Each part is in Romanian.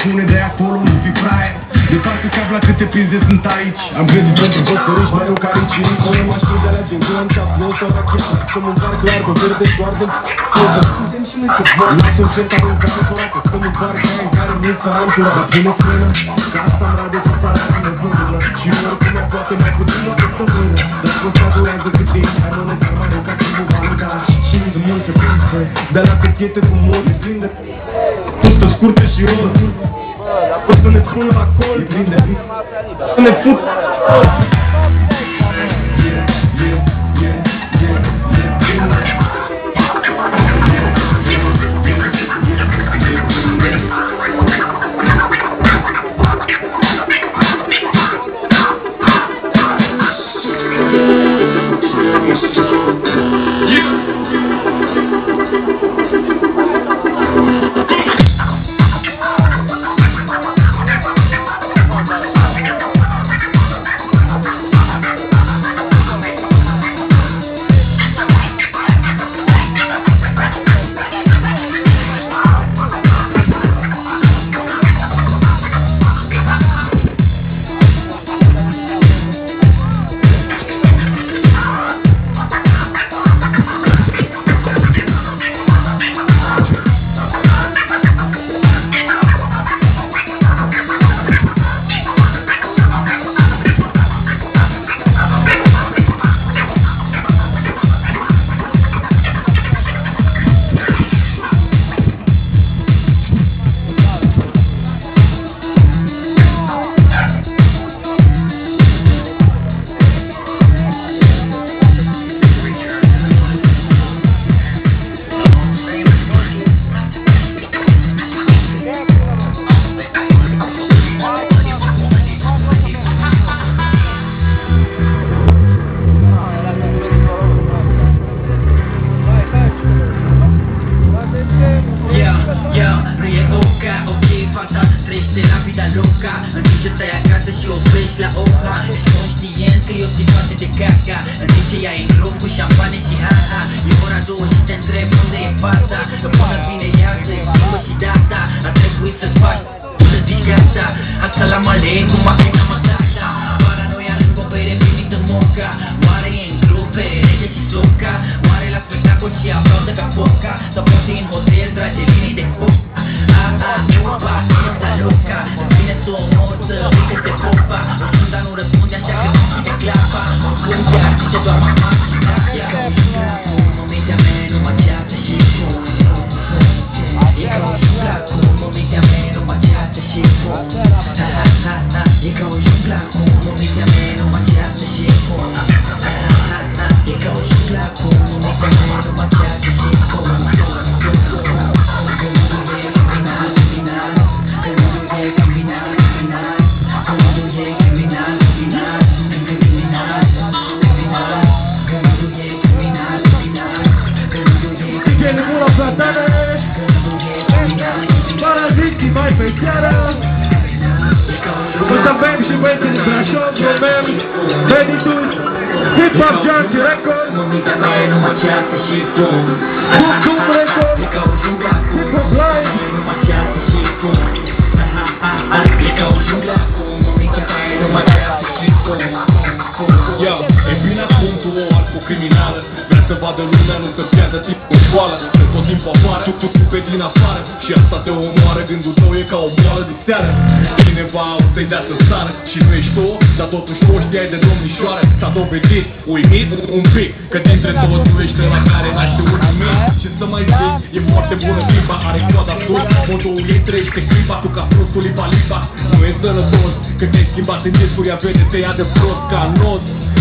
spune de acolo nu fi fraier. De fapt cap la câte prinze sunt aici. Am gândit pentru băscărici mai rău ca ricii. Noi mă știu de la din gând, cap nou sau rachet. Stăm în bar clar, pe verde șoardă. Suntem și noi să vor. Lasă un cent, am în casă forată. Stăm în bar care în care nu-i săram cu la pune frână. Ca asta îmi rade să sara până vândă. Și oricum ea poate mai puțin o săptămână. Dar consta durează cât e. Hai mână ca mai rău ca și bubanca. Și de multe prinse. De la căchete cu mori prinde. Pustă scurtă și rolă. O să ne spună la col. Să ne fut.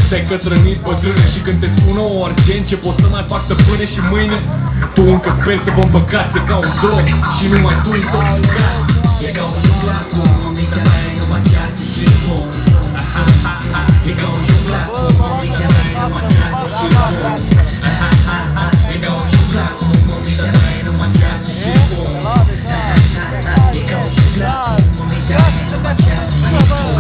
Te-ai cătrănit bătrâne și când te spună o argent ce poți să mai fac să pâine și mâine tu încă sper să vă împăcați ca un drog și numai tu intoxicat. E ca un jungla acum, mămica mea nu mă ceartă și bun. E ca un jungla acum, mămica mea nu mă ceartă și bun. E ca un jungla acum, mămica mea nu mă ceartă și bun. E ca un jungla acum, mămica mea nu mă ceartă și bun.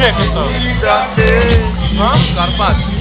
Unde cântă? Carpați.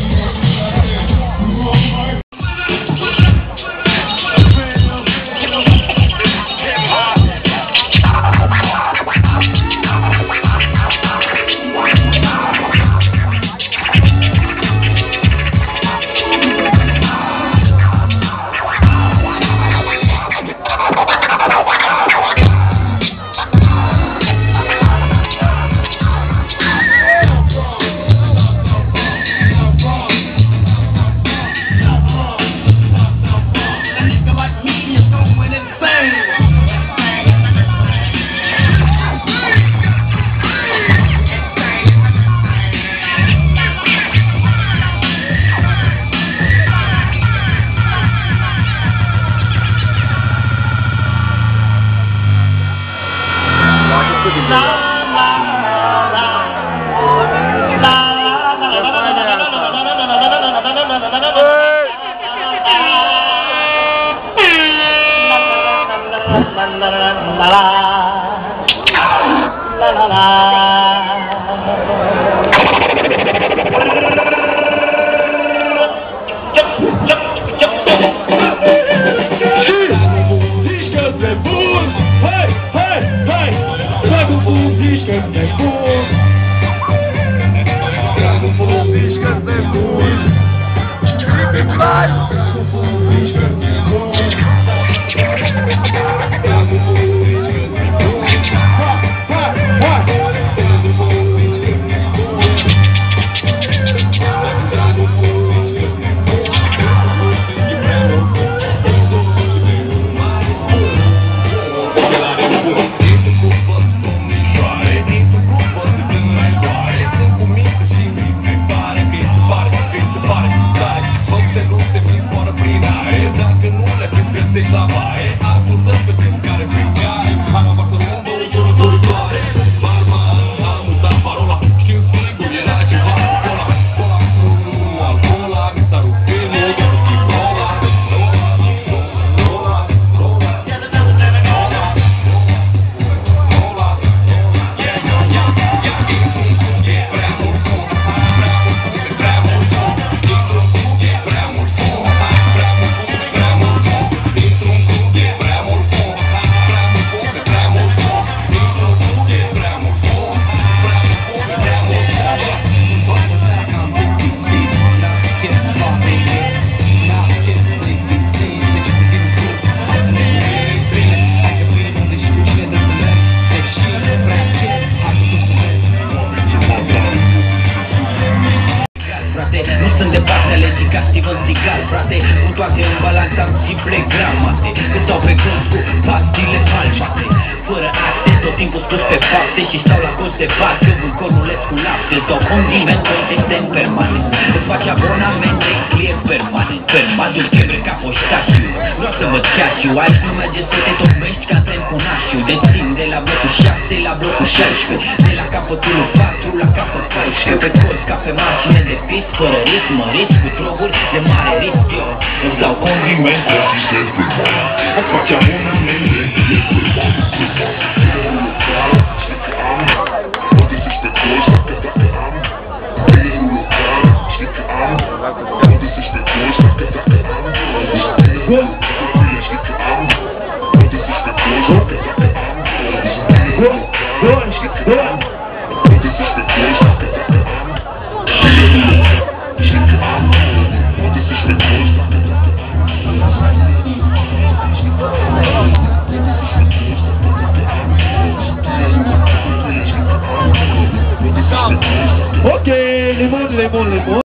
Ok, les mots.